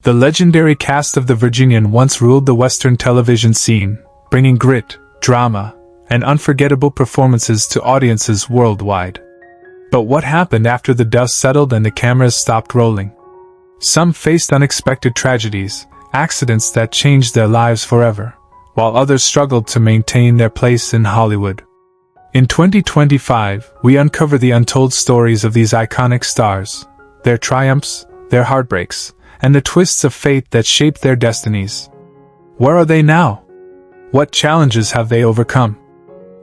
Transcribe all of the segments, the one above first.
The legendary cast of the Virginian once ruled the Western television scene, bringing grit, drama, and unforgettable performances to audiences worldwide. But what happened after the dust settled and the cameras stopped rolling? Some faced unexpected tragedies, accidents that changed their lives forever, while others struggled to maintain their place in Hollywood. In 2025, we uncover the untold stories of these iconic stars, their triumphs, their heartbreaks, and the twists of fate that shaped their destinies. Where are they now? What challenges have they overcome?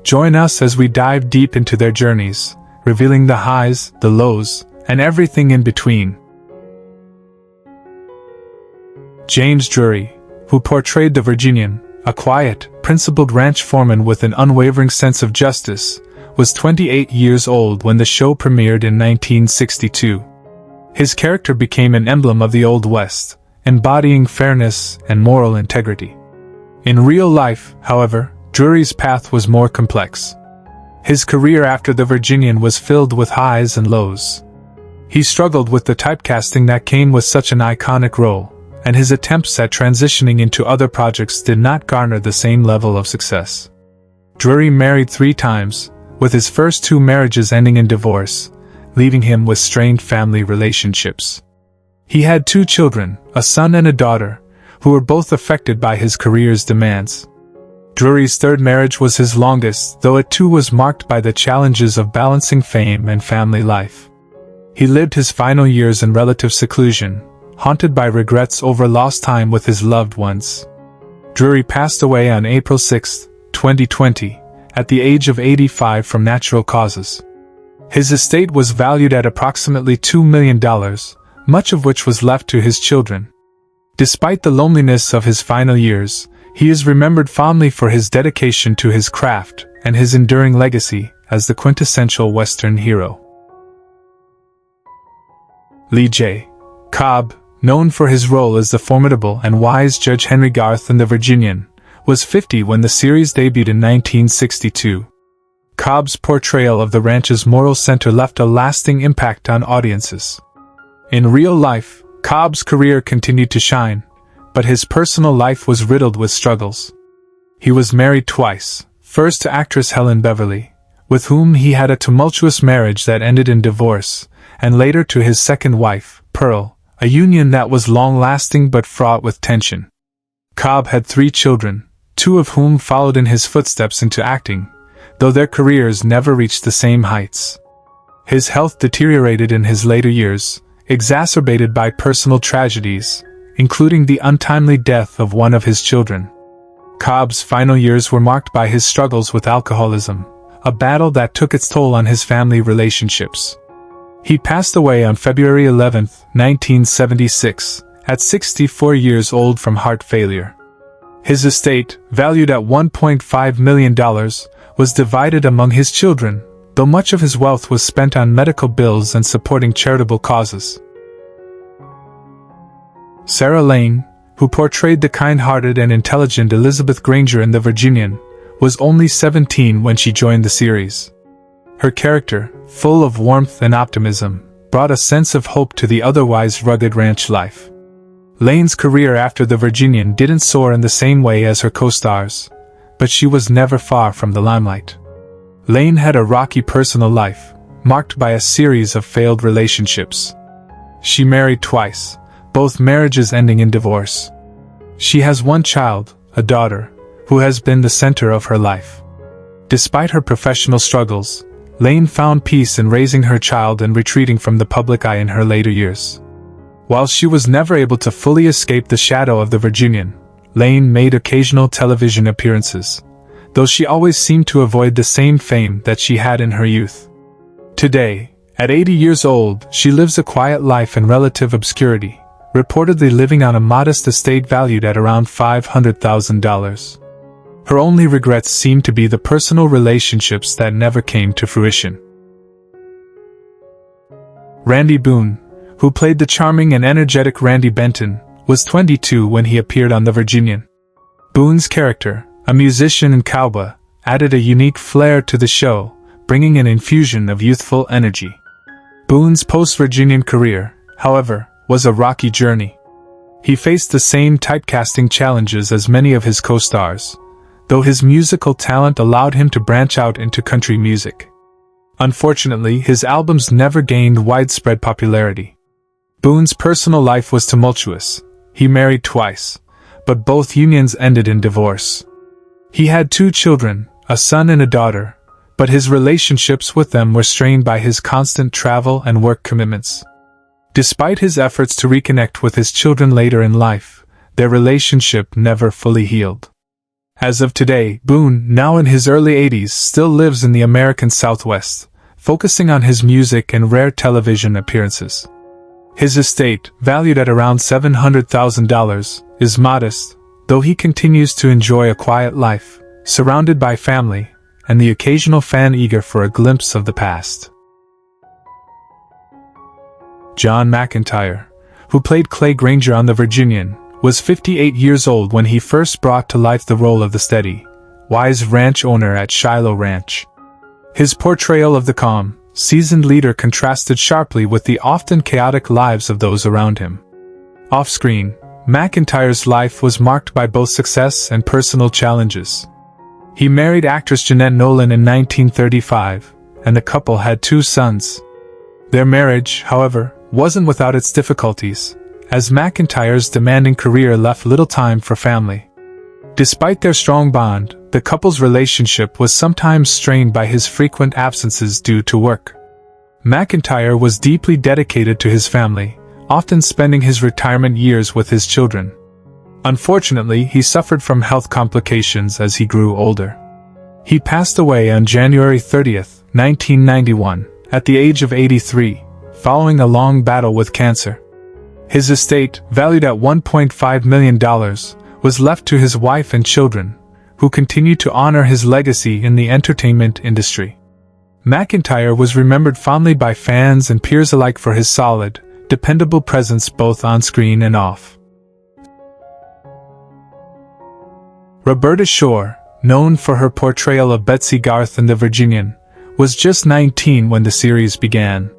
Join us as we dive deep into their journeys, revealing the highs, the lows, and everything in between. James Drury, who portrayed the Virginian, a quiet, principled ranch foreman with an unwavering sense of justice, was 28 years old when the show premiered in 1962. His character became an emblem of the Old West, embodying fairness and moral integrity. In real life, however, Drury's path was more complex. His career after the Virginian was filled with highs and lows. He struggled with the typecasting that came with such an iconic role, and his attempts at transitioning into other projects did not garner the same level of success. Drury married 3 times, with his first 2 marriages ending in divorce, leaving him with strained family relationships. He had 2 children, a son and a daughter, who were both affected by his career's demands. Drury's 3rd marriage was his longest, though it too was marked by the challenges of balancing fame and family life. He lived his final years in relative seclusion, haunted by regrets over lost time with his loved ones. Drury passed away on April 6, 2020, at the age of 85 from natural causes. His estate was valued at approximately $2 million, much of which was left to his children. Despite the loneliness of his final years, he is remembered fondly for his dedication to his craft and his enduring legacy as the quintessential Western hero. Lee J. Cobb, known for his role as the formidable and wise Judge Henry Garth in The Virginian, was 50 when the series debuted in 1962. Cobb's portrayal of the ranch's moral center left a lasting impact on audiences. In real life, Cobb's career continued to shine, but his personal life was riddled with struggles. He was married twice, first to actress Helen Beverly, with whom he had a tumultuous marriage that ended in divorce, and later to his second wife, Pearl, a union that was long-lasting but fraught with tension. Cobb had 3 children, 2 of whom followed in his footsteps into acting, though their careers never reached the same heights. His health deteriorated in his later years, exacerbated by personal tragedies, including the untimely death of one of his children. Cobb's final years were marked by his struggles with alcoholism, a battle that took its toll on his family relationships. He passed away on February 11, 1976, at 64 years old from heart failure. His estate, valued at $1.5 million, was divided among his children, though much of his wealth was spent on medical bills and supporting charitable causes. Sarah Lane, who portrayed the kind-hearted and intelligent Elizabeth Granger in The Virginian, was only 17 when she joined the series. Her character, full of warmth and optimism, brought a sense of hope to the otherwise rugged ranch life. Lane's career after The Virginian didn't soar in the same way as her co-stars, but she was never far from the limelight. Lane had a rocky personal life, marked by a series of failed relationships. She married twice, both marriages ending in divorce. She has 1 child, a daughter, who has been the center of her life. Despite her professional struggles, Lane found peace in raising her child and retreating from the public eye in her later years. While she was never able to fully escape the shadow of the Virginian, Lane made occasional television appearances, though she always seemed to avoid the same fame that she had in her youth. Today, at 80 years old, she lives a quiet life in relative obscurity, reportedly living on a modest estate valued at around $500,000. Her only regrets seem to be the personal relationships that never came to fruition. Randy Boone, who played the charming and energetic Randy Benton, was 22 when he appeared on The Virginian. Boone's character, a musician and cowboy, added a unique flair to the show, bringing an infusion of youthful energy. Boone's post-Virginian career, however, was a rocky journey. He faced the same typecasting challenges as many of his co-stars, though his musical talent allowed him to branch out into country music. Unfortunately, his albums never gained widespread popularity. Boone's personal life was tumultuous. He married twice, but both unions ended in divorce. He had 2 children, a son and a daughter, but his relationships with them were strained by his constant travel and work commitments. Despite his efforts to reconnect with his children later in life, their relationship never fully healed. As of today, Boone, now in his early 80s, still lives in the American Southwest, focusing on his music and rare television appearances. His estate, valued at around $700,000, is modest, though he continues to enjoy a quiet life, surrounded by family, and the occasional fan eager for a glimpse of the past. John McEntire, who played Clay Granger on The Virginian, was 58 years old when he first brought to life the role of the steady, wise ranch owner at Shiloh Ranch. His portrayal of the calm, seasoned leader contrasted sharply with the often chaotic lives of those around him. Off-screen, McEntire's life was marked by both success and personal challenges. He married actress Jeanette Nolan in 1935, and the couple had 2 sons. Their marriage, however, wasn't without its difficulties, as McEntire's demanding career left little time for family. Despite their strong bond, the couple's relationship was sometimes strained by his frequent absences due to work. McEntire was deeply dedicated to his family, often spending his retirement years with his children. Unfortunately, he suffered from health complications as he grew older. He passed away on January 30, 1991, at the age of 83, following a long battle with cancer. His estate, valued at $1.5 million, was left to his wife and children, who continued to honor his legacy in the entertainment industry. McEntire was remembered fondly by fans and peers alike for his solid, dependable presence both on screen and off. Roberta Shore, known for her portrayal of Betsy Garth in The Virginian, was just 19 when the series began.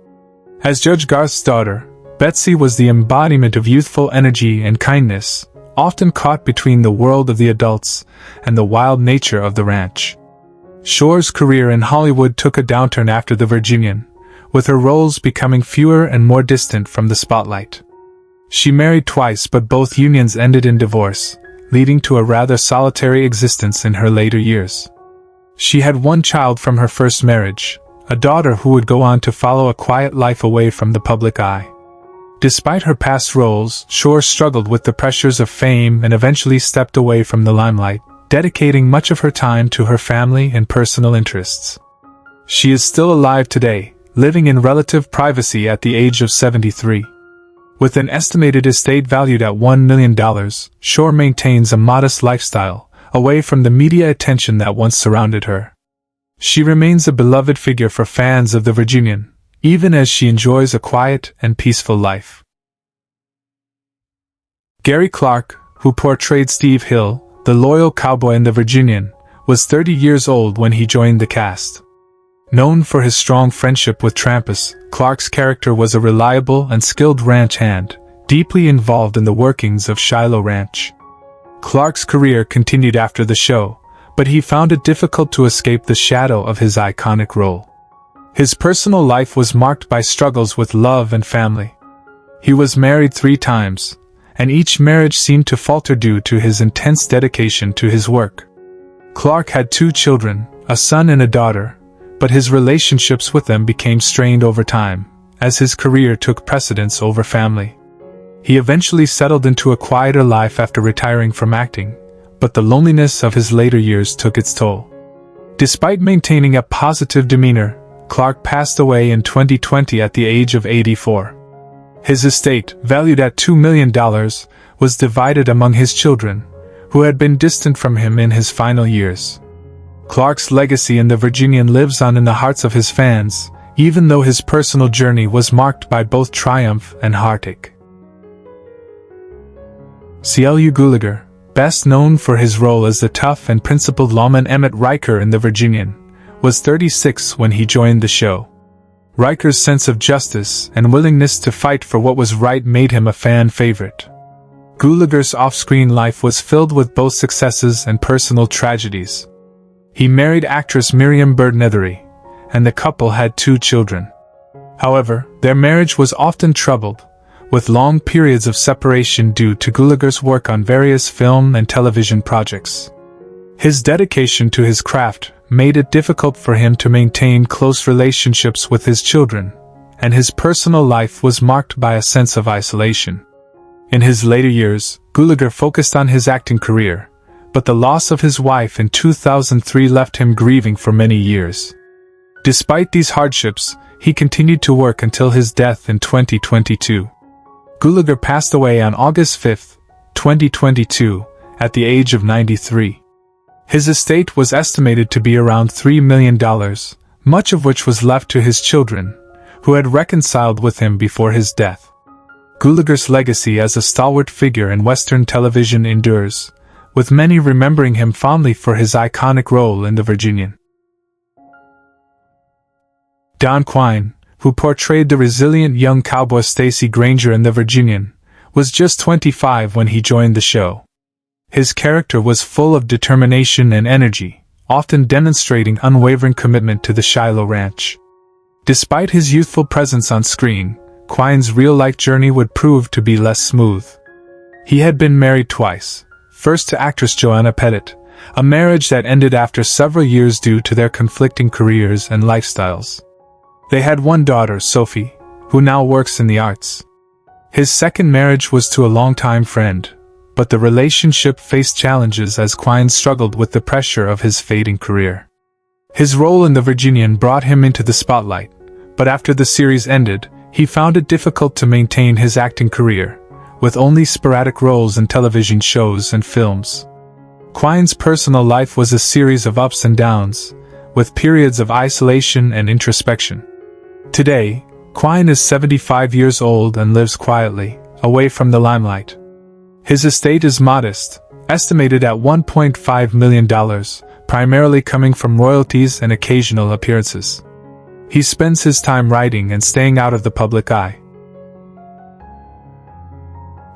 As Judge Garth's daughter, Betsy was the embodiment of youthful energy and kindness, often caught between the world of the adults and the wild nature of the ranch. Shore's career in Hollywood took a downturn after The Virginian, with her roles becoming fewer and more distant from the spotlight. She married twice, but both unions ended in divorce, leading to a rather solitary existence in her later years. She had 1 child from her first marriage, a daughter who would go on to follow a quiet life away from the public eye. Despite her past roles, Shore struggled with the pressures of fame and eventually stepped away from the limelight, dedicating much of her time to her family and personal interests. She is still alive today, living in relative privacy at the age of 73. With an estimated estate valued at $1 million, Shore maintains a modest lifestyle, away from the media attention that once surrounded her. She remains a beloved figure for fans of The Virginian, even as she enjoys a quiet and peaceful life. Gary Clark, who portrayed Steve Hill, the loyal cowboy in The Virginian, was 30 years old when he joined the cast. Known for his strong friendship with Trampas, Clark's character was a reliable and skilled ranch hand, deeply involved in the workings of Shiloh Ranch. Clark's career continued after the show, but he found it difficult to escape the shadow of his iconic role. His personal life was marked by struggles with love and family. He was married 3 times, and each marriage seemed to falter due to his intense dedication to his work. Clark had 2 children, a son and a daughter, but his relationships with them became strained over time, as his career took precedence over family. He eventually settled into a quieter life after retiring from acting, but the loneliness of his later years took its toll. Despite maintaining a positive demeanor, Clark passed away in 2020 at the age of 84. His estate, valued at $2 million, was divided among his children, who had been distant from him in his final years. Clark's legacy in The Virginian lives on in the hearts of his fans, even though his personal journey was marked by both triumph and heartache. C.L.U. Gulager, best known for his role as the tough and principled lawman Emmett Riker in The Virginian, was 36 when he joined the show. Riker's sense of justice and willingness to fight for what was right made him a fan favorite. Gulager's off-screen life was filled with both successes and personal tragedies. He married actress Miriam Bird-Nethery, and the couple had 2 children. However, their marriage was often troubled, with long periods of separation due to Gulager's work on various film and television projects. His dedication to his craft made it difficult for him to maintain close relationships with his children, and his personal life was marked by a sense of isolation. In his later years, Gulager focused on his acting career, but the loss of his wife in 2003 left him grieving for many years. Despite these hardships, he continued to work until his death in 2022. Gulager passed away on August 5, 2022, at the age of 93. His estate was estimated to be around $3 million, much of which was left to his children, who had reconciled with him before his death. Gulager's legacy as a stalwart figure in Western television endures, with many remembering him fondly for his iconic role in The Virginian. Don Quine, who portrayed the resilient young cowboy Stacy Granger in The Virginian, was just 25 when he joined the show. His character was full of determination and energy, often demonstrating unwavering commitment to the Shiloh Ranch. Despite his youthful presence on screen, Quine's real-life journey would prove to be less smooth. He had been married twice, first to actress Joanna Pettit, a marriage that ended after several years due to their conflicting careers and lifestyles. They had 1 daughter, Sophie, who now works in the arts. His second marriage was to a longtime friend, but the relationship faced challenges as Quine struggled with the pressure of his fading career. His role in The Virginian brought him into the spotlight, but after the series ended, he found it difficult to maintain his acting career, with only sporadic roles in television shows and films. Quine's personal life was a series of ups and downs, with periods of isolation and introspection. Today, Quine is 75 years old and lives quietly, away from the limelight. His estate is modest, estimated at $1.5 million, primarily coming from royalties and occasional appearances. He spends his time writing and staying out of the public eye.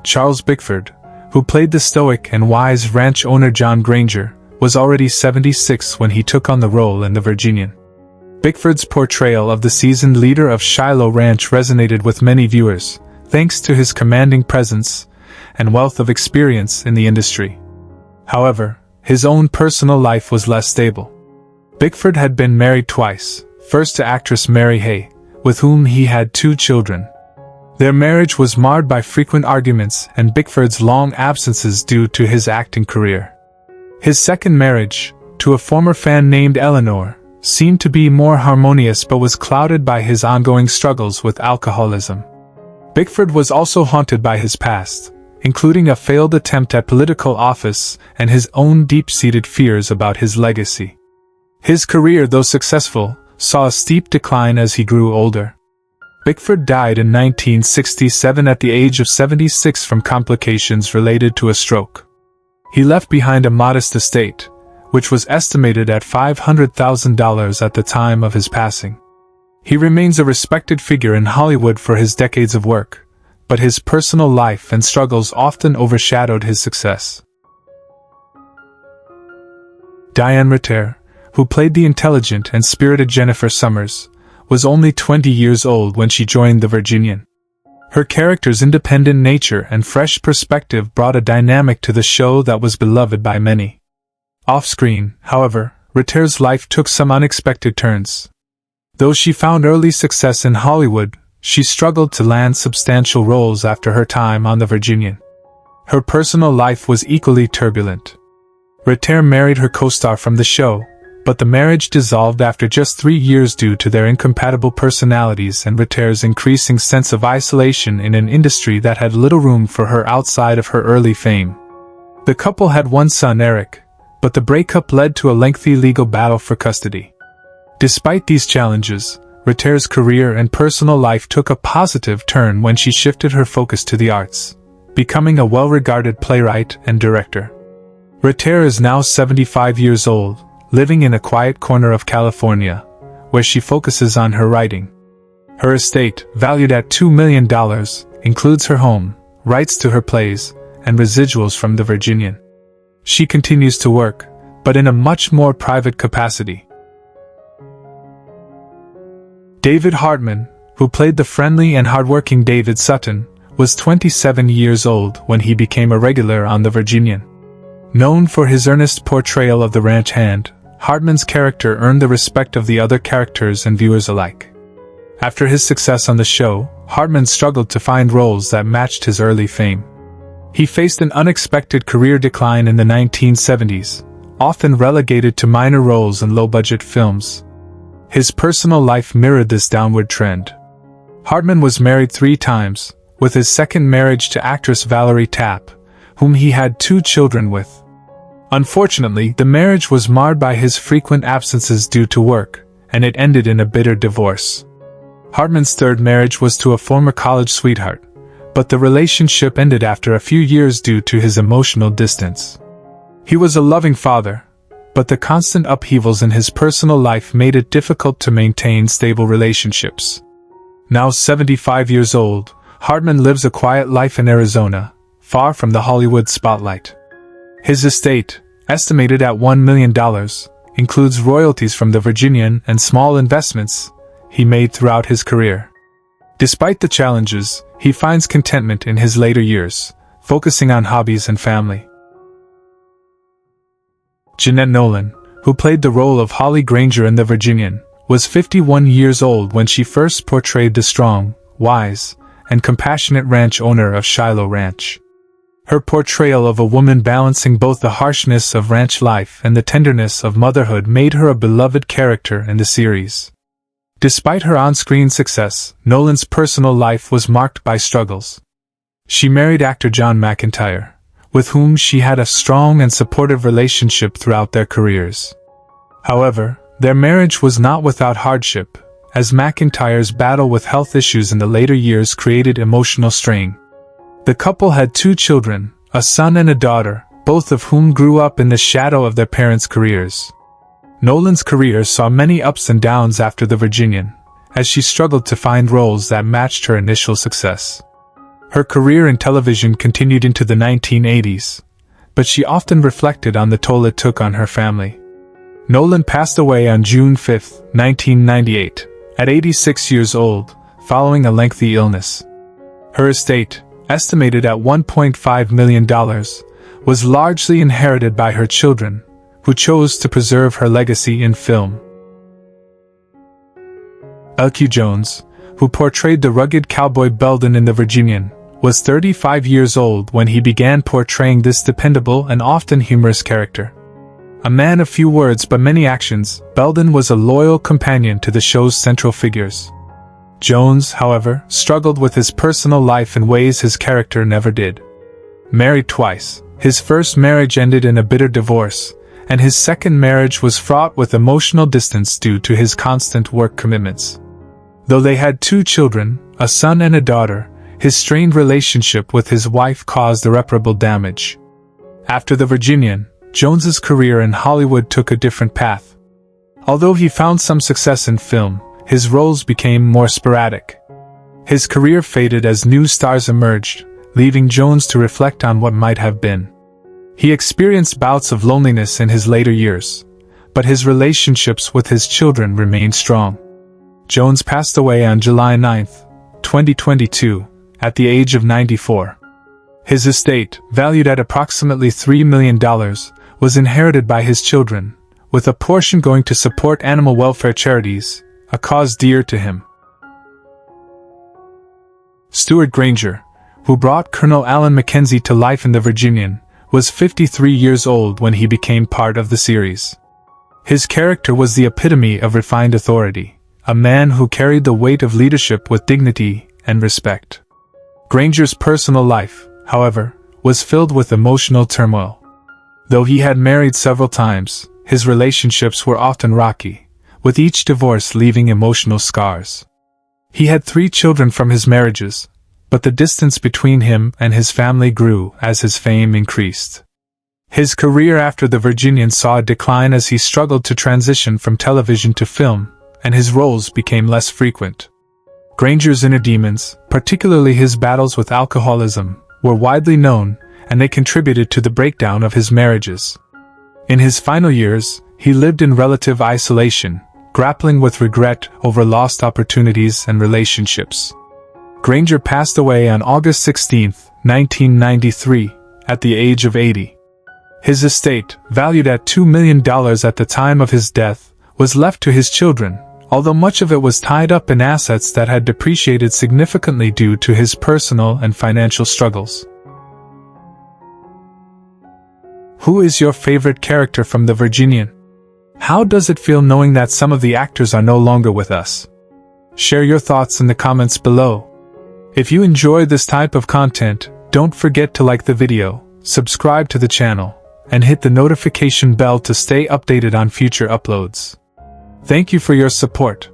Charles Bickford, who played the stoic and wise ranch owner John Granger, was already 76 when he took on the role in The Virginian. Bickford's portrayal of the seasoned leader of Shiloh Ranch resonated with many viewers, thanks to his commanding presence and wealth of experience in the industry. However, his own personal life was less stable. Bickford had been married twice, first to actress Mary Hay, with whom he had 2 children. Their marriage was marred by frequent arguments and Bickford's long absences due to his acting career. His second marriage, to a former fan named Eleanor, seemed to be more harmonious but was clouded by his ongoing struggles with alcoholism. Bickford was also haunted by his past, including a failed attempt at political office and his own deep-seated fears about his legacy. His career, though successful, saw a steep decline as he grew older. Bickford died in 1967 at the age of 76 from complications related to a stroke. He left behind a modest estate, which was estimated at $500,000 at the time of his passing. He remains a respected figure in Hollywood for his decades of work, but his personal life and struggles often overshadowed his success. Diane Ritter, who played the intelligent and spirited Jennifer Summers, was only 20 years old when she joined The Virginian. Her character's independent nature and fresh perspective brought a dynamic to the show that was beloved by many. Off-screen, however, Ritter's life took some unexpected turns. Though she found early success in Hollywood, she struggled to land substantial roles after her time on The Virginian. Her personal life was equally turbulent. Ritter married her co-star from the show, but the marriage dissolved after just 3 years due to their incompatible personalities and Ritter's increasing sense of isolation in an industry that had little room for her outside of her early fame. The couple had 1 son, Eric, but the breakup led to a lengthy legal battle for custody. Despite these challenges, Ritter's career and personal life took a positive turn when she shifted her focus to the arts, becoming a well-regarded playwright and director. Ritter is now 75 years old, living in a quiet corner of California, where she focuses on her writing. Her estate, valued at $2 million, includes her home, rights to her plays, and residuals from the Virginian. She continues to work, but in a much more private capacity. David Hartman, who played the friendly and hardworking David Sutton, was 27 years old when he became a regular on the Virginian. Known for his earnest portrayal of the ranch hand, Hartman's character earned the respect of the other characters and viewers alike. After his success on the show, Hartman struggled to find roles that matched his early fame. He faced an unexpected career decline in the 1970s, often relegated to minor roles in low-budget films. His personal life mirrored this downward trend. Hartman was married 3 times, with his second marriage to actress Valerie Tapp, whom he had 2 children with. Unfortunately, the marriage was marred by his frequent absences due to work, and it ended in a bitter divorce. Hartman's third marriage was to a former college sweetheart, but the relationship ended after a few years due to his emotional distance. He was a loving father, but the constant upheavals in his personal life made it difficult to maintain stable relationships. Now 75 years old, Hartman lives a quiet life in Arizona, far from the Hollywood spotlight. His estate, estimated at $1 million, includes royalties from the Virginian and small investments he made throughout his career. Despite the challenges, he finds contentment in his later years, focusing on hobbies and family. Jeanette Nolan, who played the role of Holly Granger in The Virginian, was 51 years old when she first portrayed the strong, wise, and compassionate ranch owner of Shiloh Ranch. Her portrayal of a woman balancing both the harshness of ranch life and the tenderness of motherhood made her a beloved character in the series. Despite her on-screen success, Nolan's personal life was marked by struggles. She married actor John McIntyre, with whom she had a strong and supportive relationship throughout their careers. However, their marriage was not without hardship, as McIntyre's battle with health issues in the later years created emotional strain. The couple had 2 children, a son and a daughter, both of whom grew up in the shadow of their parents' careers. Nolan's career saw many ups and downs after The Virginian, as she struggled to find roles that matched her initial success. Her career in television continued into the 1980s, but she often reflected on the toll it took on her family. Nolan passed away on June 5, 1998, at 86 years old, following a lengthy illness. Her estate, estimated at $1.5 million, was largely inherited by her children, who chose to preserve her legacy in film. Elkie Jones, who portrayed the rugged cowboy Belden in The Virginian, was 35 years old when he began portraying this dependable and often humorous character. A man of few words but many actions, Belden was a loyal companion to the show's central figures. Jones, however, struggled with his personal life in ways his character never did. Married twice, his first marriage ended in a bitter divorce, and his second marriage was fraught with emotional distance due to his constant work commitments. Though they had 2 children, a son and a daughter, his strained relationship with his wife caused irreparable damage. After The Virginian, Jones's career in Hollywood took a different path. Although he found some success in film, his roles became more sporadic. His career faded as new stars emerged, leaving Jones to reflect on what might have been. He experienced bouts of loneliness in his later years, but his relationships with his children remained strong. Jones passed away on July 9, 2022, at the age of 94. His estate, valued at approximately $3 million, was inherited by his children, with a portion going to support animal welfare charities, a cause dear to him. Stuart Granger, who brought Colonel Alan Mackenzie to life in The Virginian, was 53 years old when he became part of the series. His character was the epitome of refined authority, a man who carried the weight of leadership with dignity and respect. Granger's personal life, however, was filled with emotional turmoil. Though he had married several times, his relationships were often rocky, with each divorce leaving emotional scars. He had 3 children from his marriages, but the distance between him and his family grew as his fame increased. His career after The Virginian saw a decline as he struggled to transition from television to film, and his roles became less frequent. Granger's inner demons, particularly his battles with alcoholism, were widely known, and they contributed to the breakdown of his marriages. In his final years, he lived in relative isolation, grappling with regret over lost opportunities and relationships. Granger passed away on August 16, 1993, at the age of 80. His estate, valued at $2 million at the time of his death, was left to his children, although much of it was tied up in assets that had depreciated significantly due to his personal and financial struggles. Who is your favorite character from The Virginian? How does it feel knowing that some of the actors are no longer with us? Share your thoughts in the comments below. If you enjoy this type of content, don't forget to like the video, subscribe to the channel, and hit the notification bell to stay updated on future uploads. Thank you for your support.